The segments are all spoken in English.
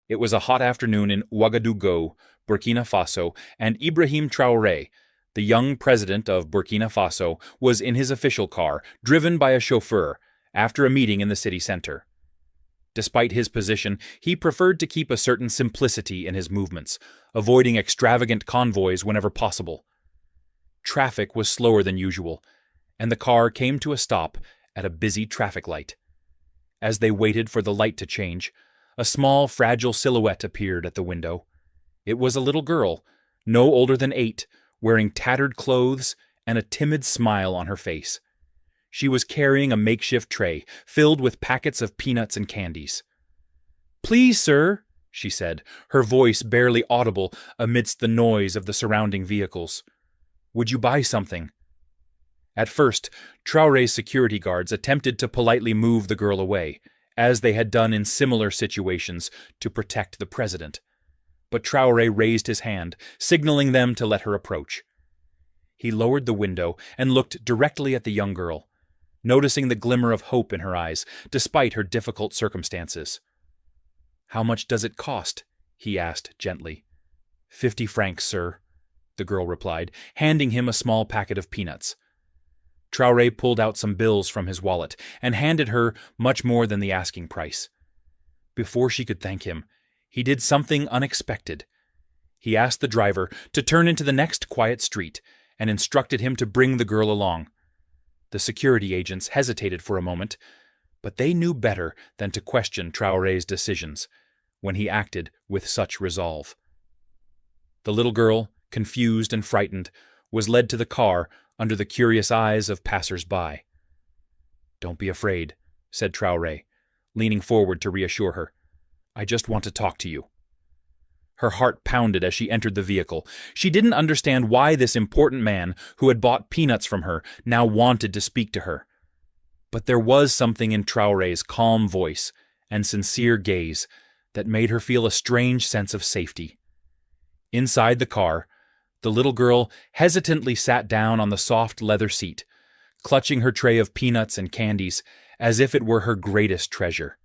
It was a hot afternoon in Ouagadougou, Burkina Faso, and Ibrahim Traoré, the young president of Burkina Faso, was in his official car, driven by a chauffeur, after a meeting in the city center. Despite his position, he preferred to keep a certain simplicity in his movements, avoiding extravagant convoys whenever possible. Traffic was slower than usual, and the car came to a stop at a busy traffic light. As they waited for the light to change, a small, fragile silhouette appeared at the window. It was a little girl, no older than 8, wearing tattered clothes and a timid smile on her face. She was carrying a makeshift tray filled with packets of peanuts and candies. "Please, sir," she said, her voice barely audible amidst the noise of the surrounding vehicles. "Would you buy something?" At first, Traoré's security guards attempted to politely move the girl away, as they had done in similar situations to protect the president. But Traoré raised his hand, signaling them to let her approach. He lowered the window and looked directly at the young girl, noticing the glimmer of hope in her eyes, despite her difficult circumstances. "How much does it cost?" he asked gently. 50 francs, sir," the girl replied, handing him a small packet of peanuts. Traoré pulled out some bills from his wallet and handed her much more than the asking price. Before she could thank him, he did something unexpected. He asked the driver to turn into the next quiet street and instructed him to bring the girl along. The security agents hesitated for a moment, but they knew better than to question Traoré's decisions when he acted with such resolve. The little girl, confused and frightened, was led to the car under the curious eyes of passers-by. "Don't be afraid," said Traoré, leaning forward to reassure her. "I just want to talk to you." Her heart pounded as she entered the vehicle. She didn't understand why this important man, who had bought peanuts from her, now wanted to speak to her. But there was something in Traoré's calm voice and sincere gaze that made her feel a strange sense of safety. Inside the car, the little girl hesitantly sat down on the soft leather seat, clutching her tray of peanuts and candies as if it were her greatest treasure.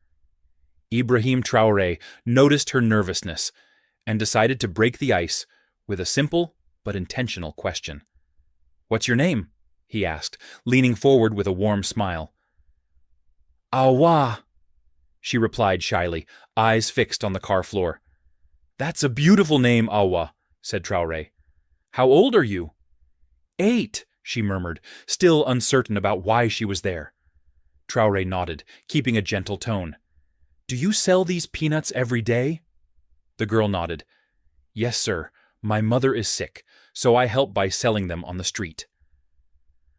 Ibrahim Traoré noticed her nervousness and decided to break the ice with a simple but intentional question. "What's your name?" he asked, leaning forward with a warm smile. "Awa," she replied shyly, eyes fixed on the car floor. "That's a beautiful name, Awa," said Traoré. "How old are you?" 8, she murmured, still uncertain about why she was there. Traoré nodded, keeping a gentle tone. "Do you sell these peanuts every day?" The girl nodded. "Yes, sir. My mother is sick, so I help by selling them on the street."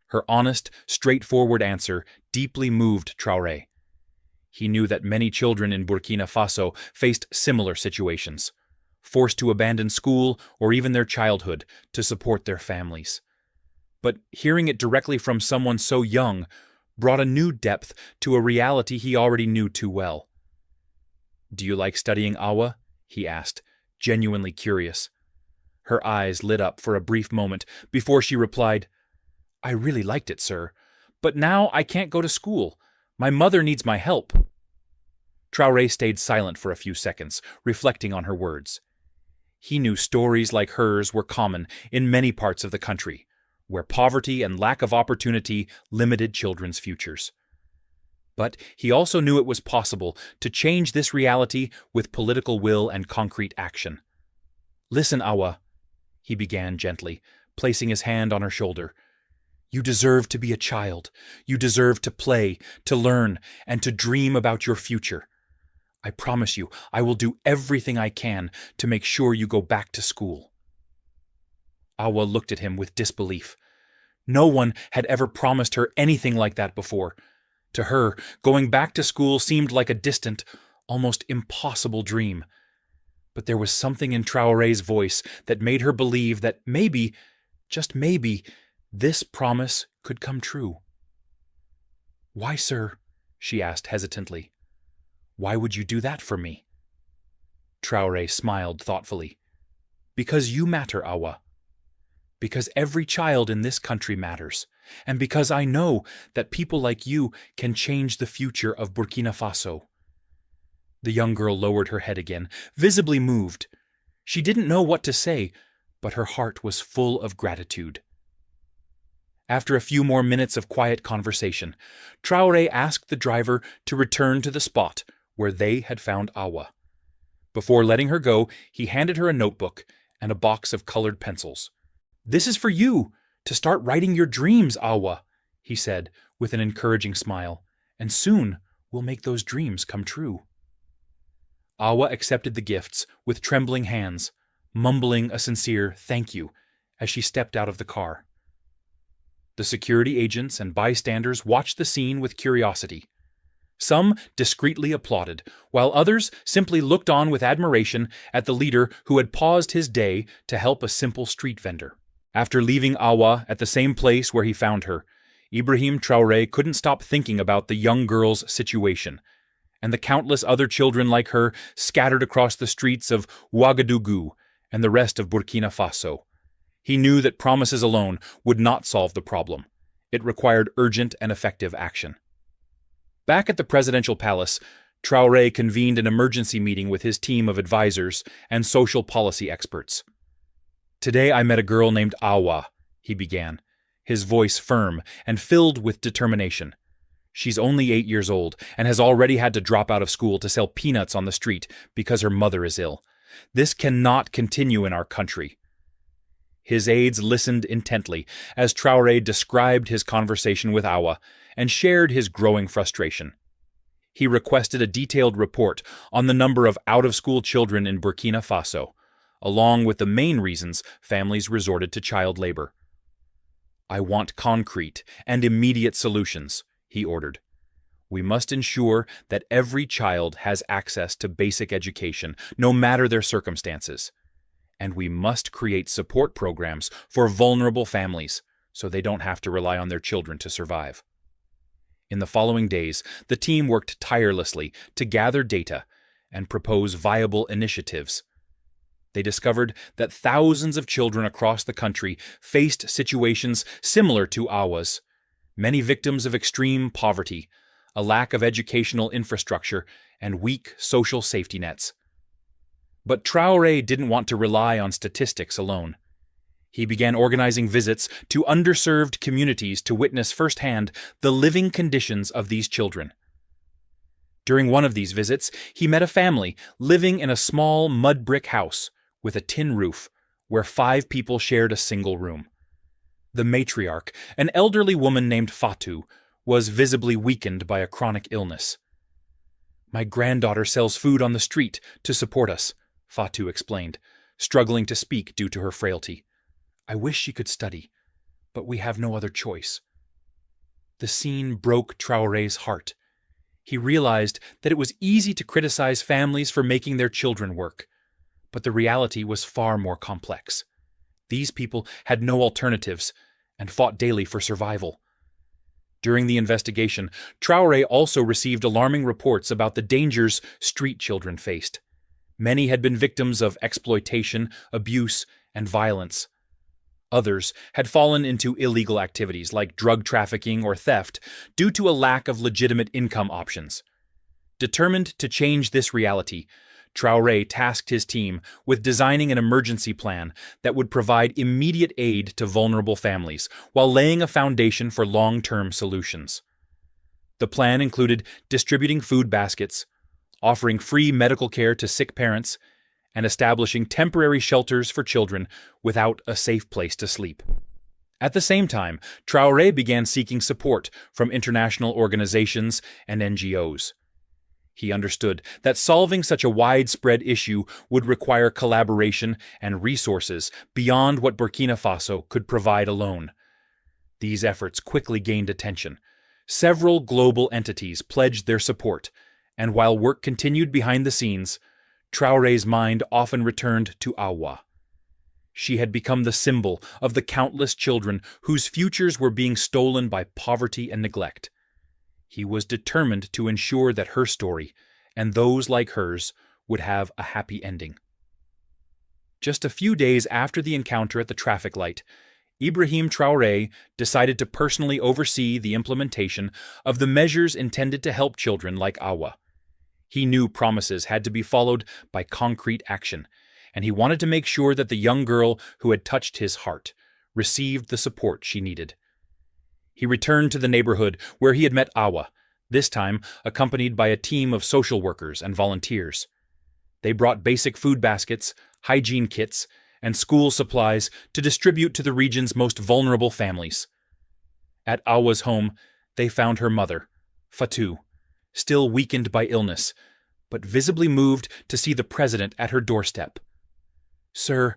Her honest, straightforward answer deeply moved Traoré. He knew that many children in Burkina Faso faced similar situations, forced to abandon school or even their childhood to support their families. But hearing it directly from someone so young brought a new depth to a reality he already knew too well. "Do you like studying Awa?" he asked, genuinely curious. Her eyes lit up for a brief moment before she replied, "I really liked it, sir, but now I can't go to school. My mother needs my help." Traoré stayed silent for a few seconds, reflecting on her words. He knew stories like hers were common in many parts of the country, where poverty and lack of opportunity limited children's futures. But he also knew it was possible to change this reality with political will and concrete action. "Listen, Awa," he began gently, placing his hand on her shoulder. "You deserve to be a child. You deserve to play, to learn, and to dream about your future. I promise you, I will do everything I can to make sure you go back to school." Awa looked at him with disbelief. No one had ever promised her anything like that before. To her, going back to school seemed like a distant, almost impossible dream. But there was something in Traoré's voice that made her believe that maybe, just maybe, this promise could come true. "Why, sir?" she asked hesitantly. "Why would you do that for me?" Traoré smiled thoughtfully. "Because you matter, Awa. Because every child in this country matters, and because I know that people like you can change the future of Burkina Faso. The young girl lowered her head again, visibly moved. She didn't know what to say, but her heart was full of gratitude. After a few more minutes of quiet conversation, Traoré asked the driver to return to the spot where they had found Awa. Before letting her go, he handed her a notebook and a box of colored pencils. "This is for you, to start writing your dreams, Awa," he said with an encouraging smile, "and soon we'll make those dreams come true." Awa accepted the gifts with trembling hands, mumbling a sincere thank you as she stepped out of the car. The security agents and bystanders watched the scene with curiosity. Some discreetly applauded, while others simply looked on with admiration at the leader who had paused his day to help a simple street vendor. After leaving Awa at the same place where he found her, Ibrahim Traoré couldn't stop thinking about the young girl's situation, and the countless other children like her scattered across the streets of Ouagadougou and the rest of Burkina Faso. He knew that promises alone would not solve the problem. It required urgent and effective action. Back at the presidential palace, Traoré convened an emergency meeting with his team of advisors and social policy experts. "Today I met a girl named Awa," he began, his voice firm and filled with determination. "She's only 8 years old and has already had to drop out of school to sell peanuts on the street because her mother is ill. This cannot continue in our country." His aides listened intently as Traoré described his conversation with Awa and shared his growing frustration. He requested a detailed report on the number of out-of-school children in Burkina Faso, along with the main reasons families resorted to child labor. "I want concrete and immediate solutions," he ordered. "We must ensure that every child has access to basic education, no matter their circumstances. And we must create support programs for vulnerable families so they don't have to rely on their children to survive." In the following days, the team worked tirelessly to gather data and propose viable initiatives. They discovered that thousands of children across the country faced situations similar to Awa's, many victims of extreme poverty, a lack of educational infrastructure, and weak social safety nets. But Traoré didn't want to rely on statistics alone. He began organizing visits to underserved communities to witness firsthand the living conditions of these children. During one of these visits, he met a family living in a small mud brick house with a tin roof where 5 people shared a single room. The matriarch, an elderly woman named Fatou, was visibly weakened by a chronic illness. "My granddaughter sells food on the street to support us," Fatou explained, struggling to speak due to her frailty. "I wish she could study, but we have no other choice." The scene broke Traoré's heart. He realized that it was easy to criticize families for making their children work, but the reality was far more complex. These people had no alternatives and fought daily for survival. During the investigation, Traoré also received alarming reports about the dangers street children faced. Many had been victims of exploitation, abuse, and violence. Others had fallen into illegal activities like drug trafficking or theft due to a lack of legitimate income options. Determined to change this reality, Traoré tasked his team with designing an emergency plan that would provide immediate aid to vulnerable families while laying a foundation for long-term solutions. The plan included distributing food baskets, offering free medical care to sick parents, and establishing temporary shelters for children without a safe place to sleep. At the same time, Traoré began seeking support from international organizations and NGOs. He understood that solving such a widespread issue would require collaboration and resources beyond what Burkina Faso could provide alone. These efforts quickly gained attention. Several global entities pledged their support, and while work continued behind the scenes, Traoré's mind often returned to Awa. She had become the symbol of the countless children whose futures were being stolen by poverty and neglect. He was determined to ensure that her story, and those like hers, would have a happy ending. Just a few days after the encounter at the traffic light, Ibrahim Traoré decided to personally oversee the implementation of the measures intended to help children like Awa. He knew promises had to be followed by concrete action, and he wanted to make sure that the young girl who had touched his heart received the support she needed. He returned to the neighborhood where he had met Awa, this time accompanied by a team of social workers and volunteers. They brought basic food baskets, hygiene kits, and school supplies to distribute to the region's most vulnerable families. At Awa's home, they found her mother, Fatou, still weakened by illness, but visibly moved to see the president at her doorstep. "Sir,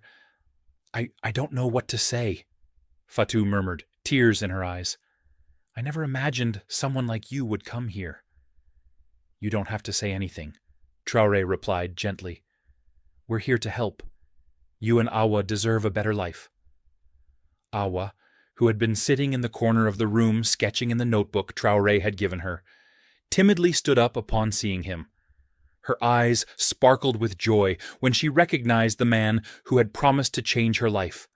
I don't know what to say," Fatou murmured, tears in her eyes. "I never imagined someone like you would come here." "You don't have to say anything," Traoré replied gently. "We're here to help. You and Awa deserve a better life." Awa, who had been sitting in the corner of the room sketching in the notebook Traoré had given her, timidly stood up upon seeing him. Her eyes sparkled with joy when she recognized the man who had promised to change her life.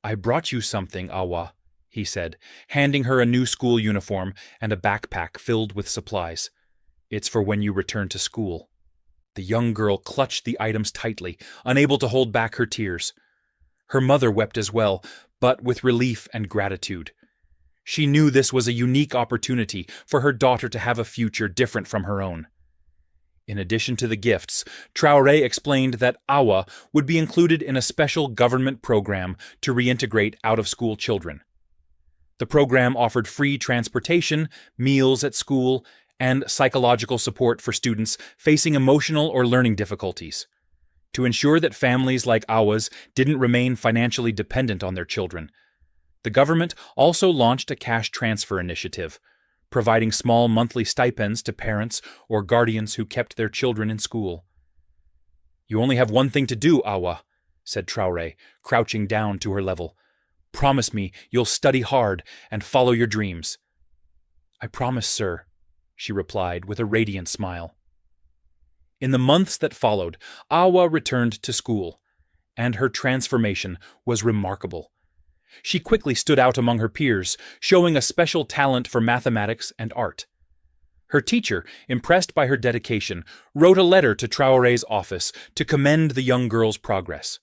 "I brought you something, Awa," he said, handing her a new school uniform and a backpack filled with supplies. "It's for when you return to school." The young girl clutched the items tightly, unable to hold back her tears. Her mother wept as well, but with relief and gratitude. She knew this was a unique opportunity for her daughter to have a future different from her own. In addition to the gifts, Traoré explained that Awa would be included in a special government program to reintegrate out-of-school children. The program offered free transportation, meals at school, and psychological support for students facing emotional or learning difficulties, to ensure that families like Awa's didn't remain financially dependent on their children. The government also launched a cash transfer initiative, providing small monthly stipends to parents or guardians who kept their children in school. "You only have one thing to do, Awa," said Traoré, crouching down to her level. "Promise me you'll study hard and follow your dreams." "I promise, sir," she replied with a radiant smile. In the months that followed, Awa returned to school, and her transformation was remarkable. She quickly stood out among her peers, showing a special talent for mathematics and art. Her teacher, impressed by her dedication, wrote a letter to Traoré's office to commend the young girl's progress.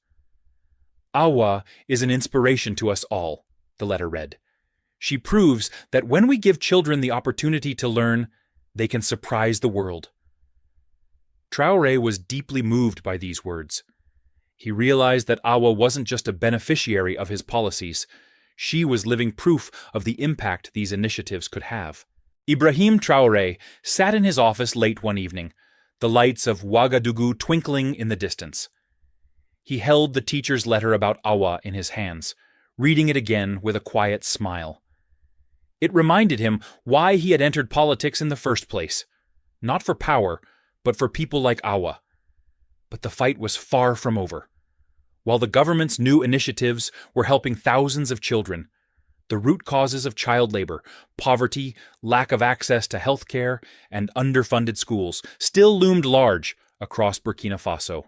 "Awa is an inspiration to us all," the letter read. "She proves that when we give children the opportunity to learn, they can surprise the world." Traoré was deeply moved by these words. He realized that Awa wasn't just a beneficiary of his policies. She was living proof of the impact these initiatives could have. Ibrahim Traoré sat in his office late one evening, the lights of Ouagadougou twinkling in the distance. He held the teacher's letter about Awa in his hands, reading it again with a quiet smile. It reminded him why he had entered politics in the first place. Not for power, but for people like Awa. But the fight was far from over. While the government's new initiatives were helping thousands of children, the root causes of child labor, poverty, lack of access to health care, and underfunded schools still loomed large across Burkina Faso.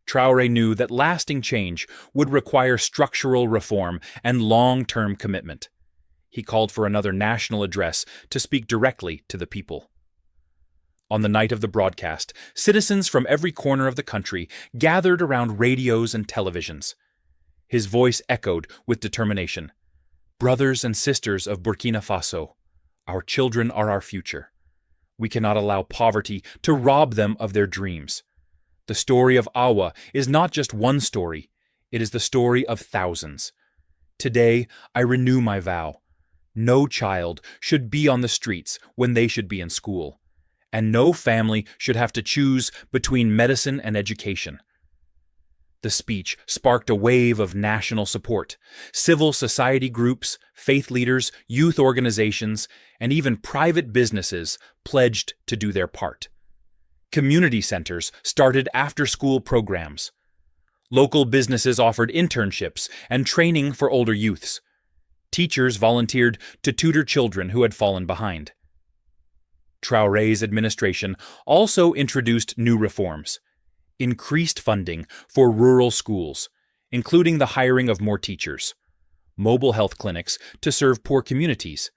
Traoré knew that lasting change would require structural reform and long-term commitment. He called for another national address to speak directly to the people. On the night of the broadcast, citizens from every corner of the country gathered around radios and televisions. His voice echoed with determination. "Brothers and sisters of Burkina Faso, our children are our future. We cannot allow poverty to rob them of their dreams. The story of Awa is not just one story, it is the story of thousands. Today, I renew my vow. No child should be on the streets when they should be in school. And no family should have to choose between medicine and education." The speech sparked a wave of national support. Civil society groups, faith leaders, youth organizations, and even private businesses pledged to do their part. Community centers started after-school programs. Local businesses offered internships and training for older youths. Teachers volunteered to tutor children who had fallen behind. Traoré's administration also introduced new reforms, increased funding for rural schools, including the hiring of more teachers, mobile health clinics to serve poor communities,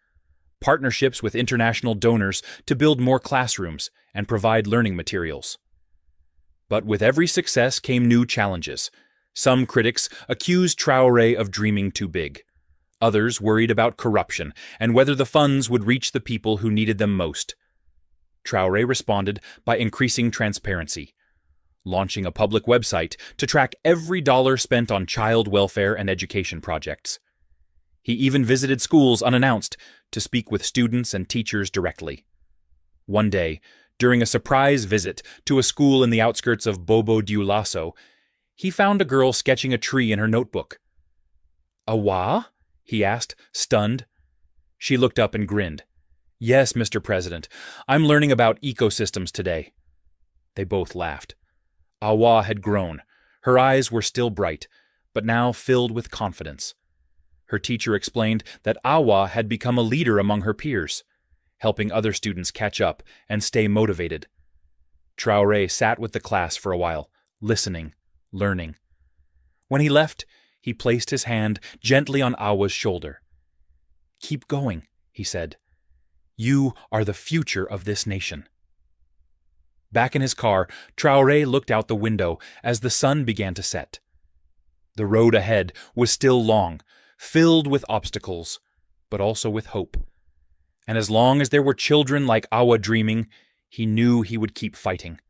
partnerships with international donors to build more classrooms, and provide learning materials. But with every success came new challenges. Some critics accused Traoré of dreaming too big. Others worried about corruption and whether the funds would reach the people who needed them most. Traoré responded by increasing transparency, launching a public website to track every dollar spent on child welfare and education projects. He even visited schools unannounced to speak with students and teachers directly. One day, during a surprise visit to a school in the outskirts of Bobo Dioulasso, he found a girl sketching a tree in her notebook. "Awa?" he asked, stunned. She looked up and grinned. "Yes, Mr. President, I'm learning about ecosystems today." They both laughed. Awa had grown. Her eyes were still bright, but now filled with confidence. Her teacher explained that Awa had become a leader among her peers, helping other students catch up and stay motivated. Traoré sat with the class for a while, listening, learning. When he left, he placed his hand gently on Awa's shoulder. "Keep going," he said. "You are the future of this nation." Back in his car, Traoré looked out the window as the sun began to set. The road ahead was still long, filled with obstacles, but also with hope. And as long as there were children like Awa dreaming, he knew he would keep fighting.